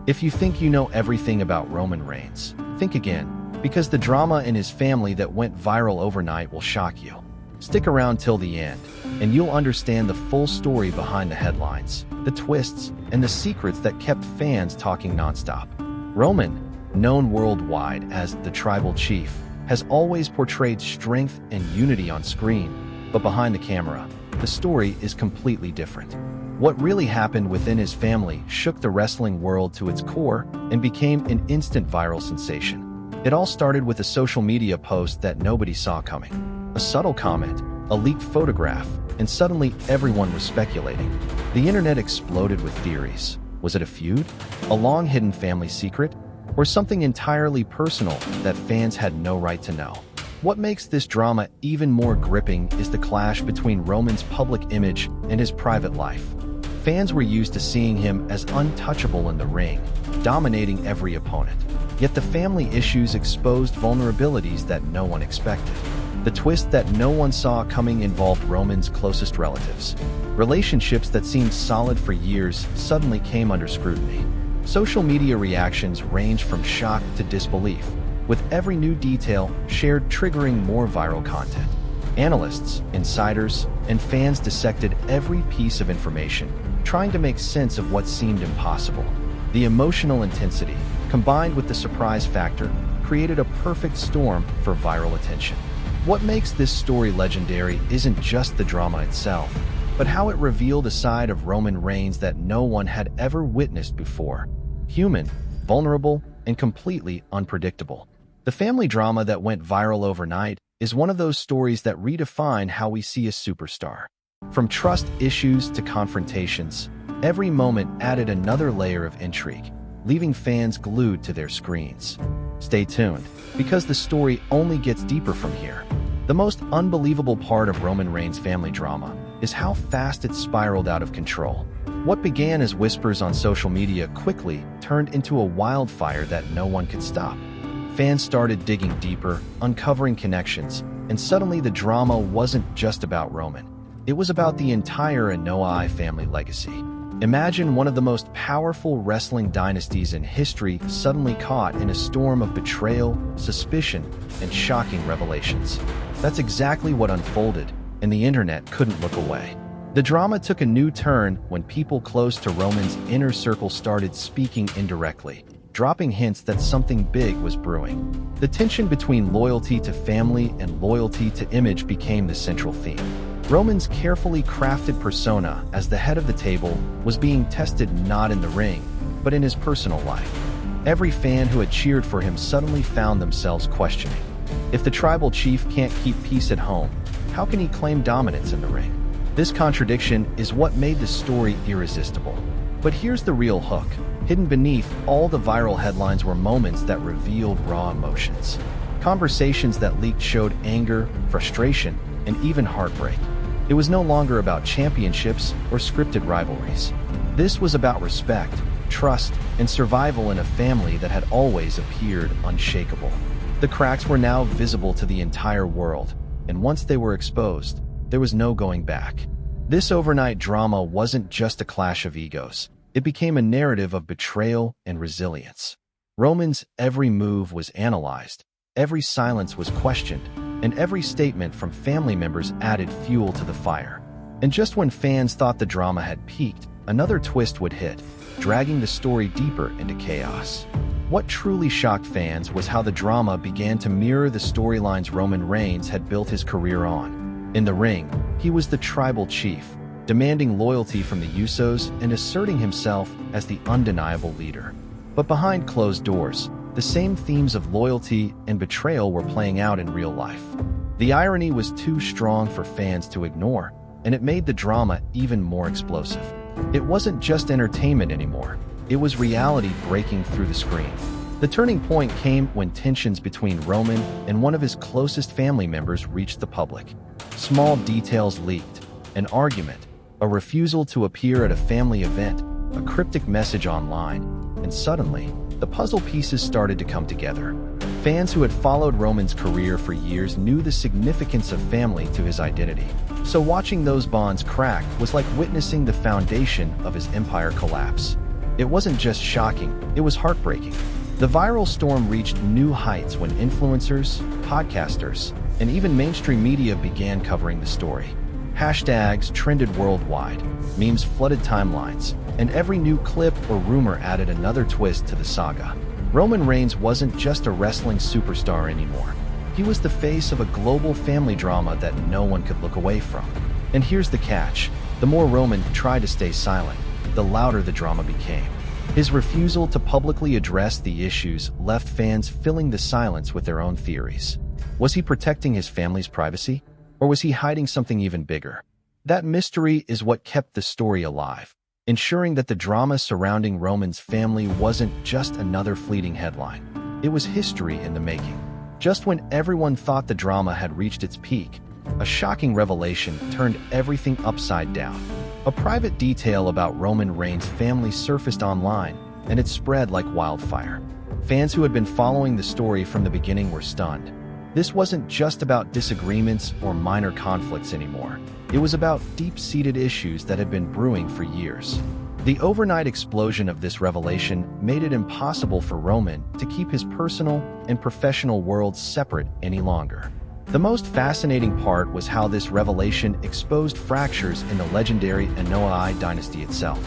If you think you know everything about Roman Reigns, think again, because the drama in his family that went viral overnight will shock you. Stick around till the end, and you'll understand the full story behind the headlines, the twists, and the secrets that kept fans talking nonstop. Roman, known worldwide as the Tribal Chief, has always portrayed strength and unity on screen, but behind the camera, the story is completely different. What really happened within his family shook the wrestling world to its core and became an instant viral sensation. It all started with a social media post that nobody saw coming. A subtle comment, a leaked photograph, and suddenly everyone was speculating. The internet exploded with theories. Was it a feud? A long-hidden family secret? Or something entirely personal that fans had no right to know? What makes this drama even more gripping is the clash between Roman's public image and his private life. Fans were used to seeing him as untouchable in the ring, dominating every opponent. Yet the family issues exposed vulnerabilities that no one expected. The twist that no one saw coming involved Roman's closest relatives. Relationships that seemed solid for years suddenly came under scrutiny. Social media reactions ranged from shock to disbelief, with every new detail shared triggering more viral content. Analysts, insiders, and fans dissected every piece of information, trying to make sense of what seemed impossible. The emotional intensity, combined with the surprise factor, created a perfect storm for viral attention. What makes this story legendary isn't just the drama itself, but how it revealed a side of Roman Reigns that no one had ever witnessed before. Human, vulnerable, and completely unpredictable. The family drama that went viral overnight is one of those stories that redefine how we see a superstar. From trust issues to confrontations, every moment added another layer of intrigue, leaving fans glued to their screens. Stay tuned, because the story only gets deeper from here. The most unbelievable part of Roman Reigns' family drama is how fast it spiraled out of control. What began as whispers on social media quickly turned into a wildfire that no one could stop. Fans started digging deeper, uncovering connections, and suddenly the drama wasn't just about Roman. It was about the entire Anoa'i family legacy. Imagine one of the most powerful wrestling dynasties in history suddenly caught in a storm of betrayal, suspicion, and shocking revelations. That's exactly what unfolded, and the internet couldn't look away. The drama took a new turn when people close to Roman's inner circle started speaking indirectly, dropping hints that something big was brewing. The tension between loyalty to family and loyalty to image became the central theme. Roman's carefully crafted persona as the head of the table was being tested not in the ring, but in his personal life. Every fan who had cheered for him suddenly found themselves questioning. If the tribal chief can't keep peace at home, how can he claim dominance in the ring? This contradiction is what made the story irresistible. But here's the real hook. Hidden beneath all the viral headlines were moments that revealed raw emotions. Conversations that leaked showed anger, frustration, and even heartbreak. It was no longer about championships or scripted rivalries. This was about respect, trust, and survival in a family that had always appeared unshakable. The cracks were now visible to the entire world, and once they were exposed, there was no going back. This overnight drama wasn't just a clash of egos. It became a narrative of betrayal and resilience. Roman's every move was analyzed, every silence was questioned, and every statement from family members added fuel to the fire. And just when fans thought the drama had peaked, another twist would hit, dragging the story deeper into chaos. What truly shocked fans was how the drama began to mirror the storylines Roman Reigns had built his career on. In the ring, he was the tribal chief, demanding loyalty from the Usos and asserting himself as the undeniable leader. But behind closed doors, the same themes of loyalty and betrayal were playing out in real life. The irony was too strong for fans to ignore, and it made the drama even more explosive. It wasn't just entertainment anymore. It was reality breaking through the screen. The turning point came when tensions between Roman and one of his closest family members reached the public. Small details leaked, an argument, a refusal to appear at a family event, a cryptic message online, and suddenly, the puzzle pieces started to come together. Fans who had followed Roman's career for years knew the significance of family to his identity. So watching those bonds crack was like witnessing the foundation of his empire collapse. It wasn't just shocking, it was heartbreaking. The viral storm reached new heights when influencers, podcasters, and even mainstream media began covering the story. Hashtags trended worldwide, memes flooded timelines, and every new clip or rumor added another twist to the saga. Roman Reigns wasn't just a wrestling superstar anymore. He was the face of a global family drama that no one could look away from. And here's the catch. The more Roman tried to stay silent, the louder the drama became. His refusal to publicly address the issues left fans filling the silence with their own theories. Was he protecting his family's privacy? Or was he hiding something even bigger? That mystery is what kept the story alive, ensuring that the drama surrounding Roman's family wasn't just another fleeting headline. It was history in the making. Just when everyone thought the drama had reached its peak, a shocking revelation turned everything upside down. A private detail about Roman Reigns' family surfaced online, and it spread like wildfire. Fans who had been following the story from the beginning were stunned. This wasn't just about disagreements or minor conflicts anymore. It was about deep-seated issues that had been brewing for years. The overnight explosion of this revelation made it impossible for Roman to keep his personal and professional worlds separate any longer. The most fascinating part was how this revelation exposed fractures in the legendary Anoa'i dynasty itself.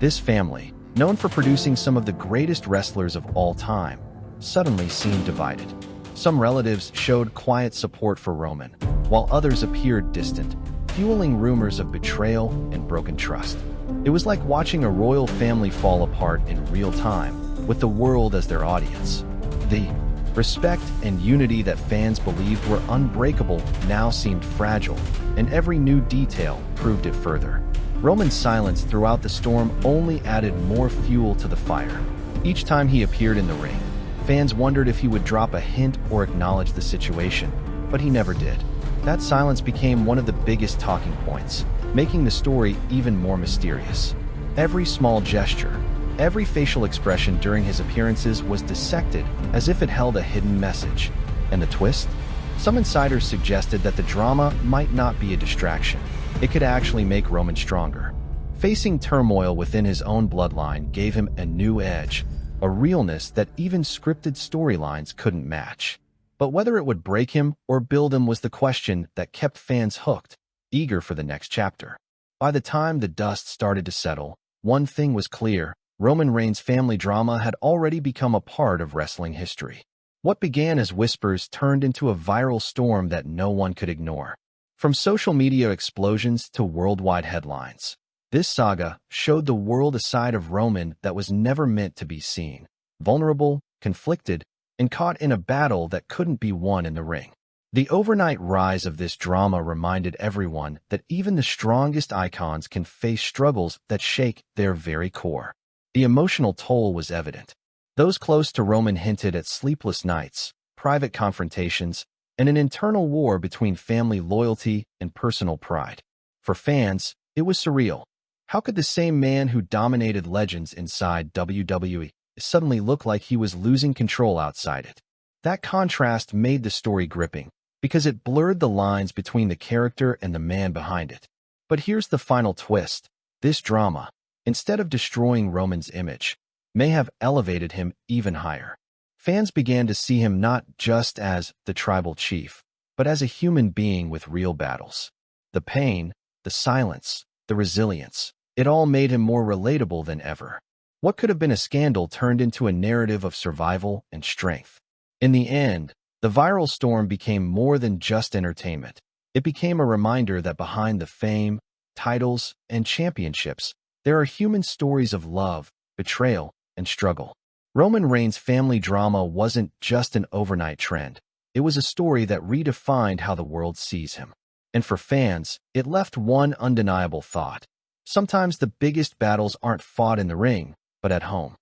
This family, known for producing some of the greatest wrestlers of all time, suddenly seemed divided. Some relatives showed quiet support for Roman, while others appeared distant, fueling rumors of betrayal and broken trust. It was like watching a royal family fall apart in real time, with the world as their audience. The respect and unity that fans believed were unbreakable now seemed fragile, and every new detail proved it further. Roman's silence throughout the storm only added more fuel to the fire. Each time he appeared in the ring, fans wondered if he would drop a hint or acknowledge the situation, but he never did. That silence became one of the biggest talking points, making the story even more mysterious. Every small gesture, every facial expression during his appearances was dissected as if it held a hidden message. And the twist? Some insiders suggested that the drama might not be a distraction. It could actually make Roman stronger. Facing turmoil within his own bloodline gave him a new edge, a realness that even scripted storylines couldn't match. But whether it would break him or build him was the question that kept fans hooked, eager for the next chapter. By the time the dust started to settle, one thing was clear: Roman Reigns' family drama had already become a part of wrestling history. What began as whispers turned into a viral storm that no one could ignore. From social media explosions to worldwide headlines, this saga showed the world a side of Roman that was never meant to be seen. Vulnerable, conflicted, and caught in a battle that couldn't be won in the ring. The overnight rise of this drama reminded everyone that even the strongest icons can face struggles that shake their very core. The emotional toll was evident. Those close to Roman hinted at sleepless nights, private confrontations, and an internal war between family loyalty and personal pride. For fans, it was surreal. How could the same man who dominated legends inside WWE suddenly look like he was losing control outside it? That contrast made the story gripping, because it blurred the lines between the character and the man behind it. But here's the final twist. This drama, instead of destroying Roman's image, may have elevated him even higher. Fans began to see him not just as the tribal chief, but as a human being with real battles. The pain, the silence, the resilience, it all made him more relatable than ever. What could have been a scandal turned into a narrative of survival and strength. In the end, the viral storm became more than just entertainment. It became a reminder that behind the fame, titles, and championships, there are human stories of love, betrayal, and struggle. Roman Reigns' family drama wasn't just an overnight trend. It was a story that redefined how the world sees him. And for fans, it left one undeniable thought. Sometimes the biggest battles aren't fought in the ring, but at home.